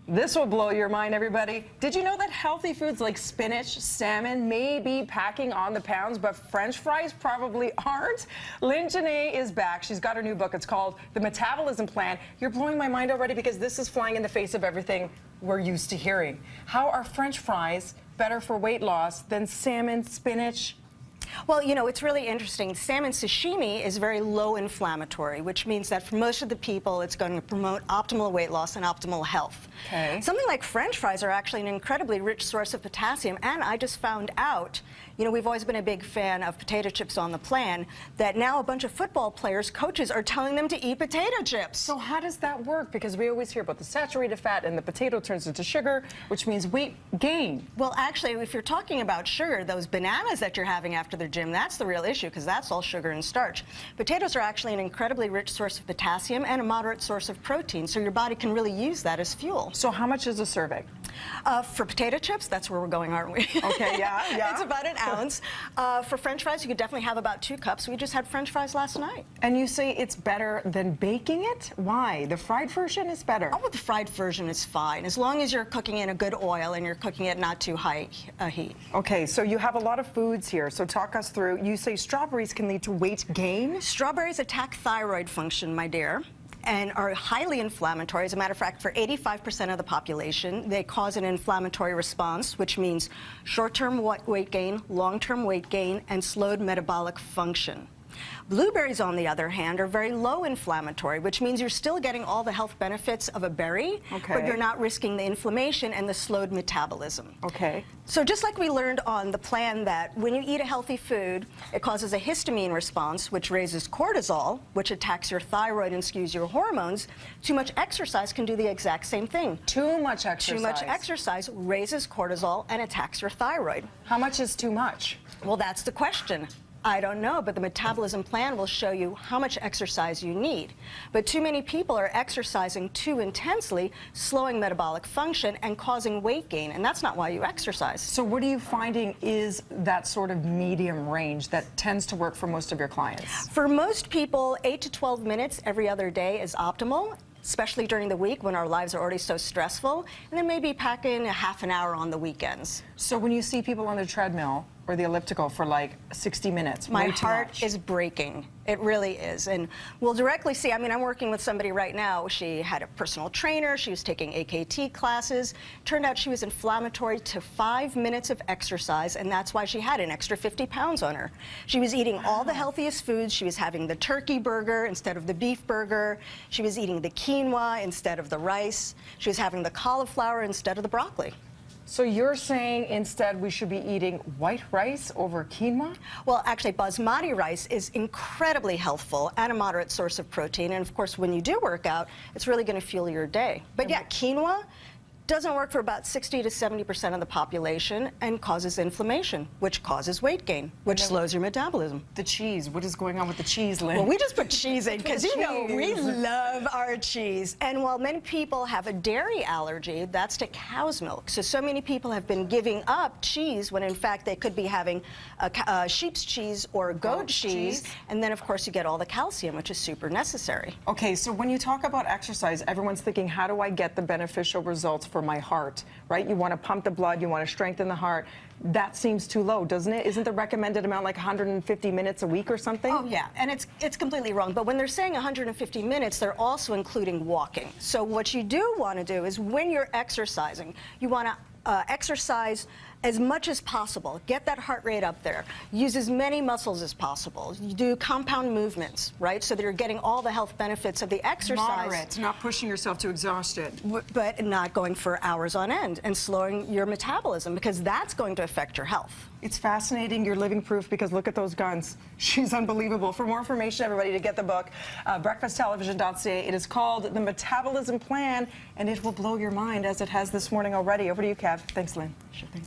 This will blow your mind, everybody. Did you know that healthy foods like spinach, salmon may be packing on the pounds, but French fries probably aren't? Lyn-Genet is back. She's got her new book. It's called The Metabolism Plan. You're blowing my mind already because this is flying in the face of everything we're used to hearing. How are French fries better for weight loss than salmon, spinach? Well, you know, it's really interesting. Salmon sashimi is very low inflammatory, which means that for most of the people, it's going to promote optimal weight loss and optimal health. Okay. Something like French fries are actually an incredibly rich source of potassium, and I just found out, you know, we've always been a big fan of potato chips on the plan, that now a bunch of football players, coaches, are telling them to eat potato chips. So how does that work? Because we always hear about the saturated fat and the potato turns into sugar, which means weight gain. Well, actually, if you're talking about sugar, those bananas that you're having after the gym, that's the real issue because that's all sugar and starch. Potatoes are actually an incredibly rich source of potassium and a moderate source of protein, so your body can really use that as fuel. So how much is a serving? For potato chips, that's where we're going, aren't we? Okay, yeah. It's about an ounce. For French fries, you could definitely have about 2 cups. We just had French fries last night. And you say it's better than baking it? Why? The fried version is better. Oh, well, the fried version is fine, as long as you're cooking in a good oil and you're cooking it not too high heat. Okay, so you have a lot of foods here, so talk us through. You say strawberries can lead to weight gain? Strawberries attack thyroid function, my dear, and are highly inflammatory. As a matter of fact, for 85% of the population, they cause an inflammatory response, which means short-term weight gain, long-term weight gain, and slowed metabolic function. Blueberries, on the other hand, are very low inflammatory, which means you're still getting all the health benefits of a berry, but you're not risking the inflammation and the slowed metabolism. Okay. So just like we learned on the plan that when you eat a healthy food, it causes a histamine response, which raises cortisol, which attacks your thyroid and skews your hormones, too much exercise can do the exact same thing. Too much exercise. Too much exercise raises cortisol and attacks your thyroid. How much is too much? Well, that's the question. I don't know, but the Metabolism Plan will show you how much exercise you need. But too many people are exercising too intensely, slowing metabolic function and causing weight gain, and that's not why you exercise. So what are you finding is that sort of medium range that tends to work for most of your clients? For most people, 8 to 12 minutes every other day is optimal, especially during the week when our lives are already so stressful, and then maybe pack in a half an hour on the weekends. So when you see people on the treadmill or the elliptical for like 60 minutes, my way too heart much. is breaking. It really is. And we'll directly see, I mean, I'm working with somebody right now. She had a personal trainer. She was taking AKT classes. Turned out she was inflammatory to 5 minutes of exercise, and that's why she had an extra 50 pounds on her. She was eating all the healthiest foods. She was having the turkey burger instead of the beef burger. She was eating the quinoa instead of the rice. She was having the cauliflower instead of the broccoli. So you're saying instead we should be eating white rice over quinoa? Well, actually, basmati rice is incredibly healthful and a moderate source of protein. And of course, when you do work out, it's really going to fuel your day. But yeah, quinoa doesn't work for about 60 to 70% of the population and causes inflammation, which causes weight gain, which slows your metabolism. The cheese, what is going on with the cheese, Lynn? Well, we just put cheese in because, you know, we love our cheese. And while many people have a dairy allergy, that's to cow's milk. So many people have been giving up cheese when, in fact, they could be having a sheep's cheese or goat cheese. And then, of course, you get all the calcium, which is super necessary. Okay, so when you talk about exercise, everyone's thinking, how do I get the beneficial results for my heart, right? You want to pump the blood, you want to strengthen the heart. That seems too low, doesn't it? Isn't the recommended amount like 150 minutes a week or something? Oh, yeah, and it's completely wrong. But when they're saying 150 minutes, they're also including walking. So what you do want to do is when you're exercising, you want to exercise as much as possible. Get that heart rate up there. Use as many muscles as possible. You do compound movements, right? So that you're getting all the health benefits of the exercise. Moderate, not pushing yourself to exhaustion. But not going for hours on end and slowing your metabolism, because that's going to affect your health. It's fascinating. You're living proof because look at those guns. She's unbelievable. For more information, everybody, to get the book, breakfasttelevision.ca. It is called The Metabolism Plan, and it will blow your mind as it has this morning already. Over to you, Kev. Thanks, Lynn. Sure thing.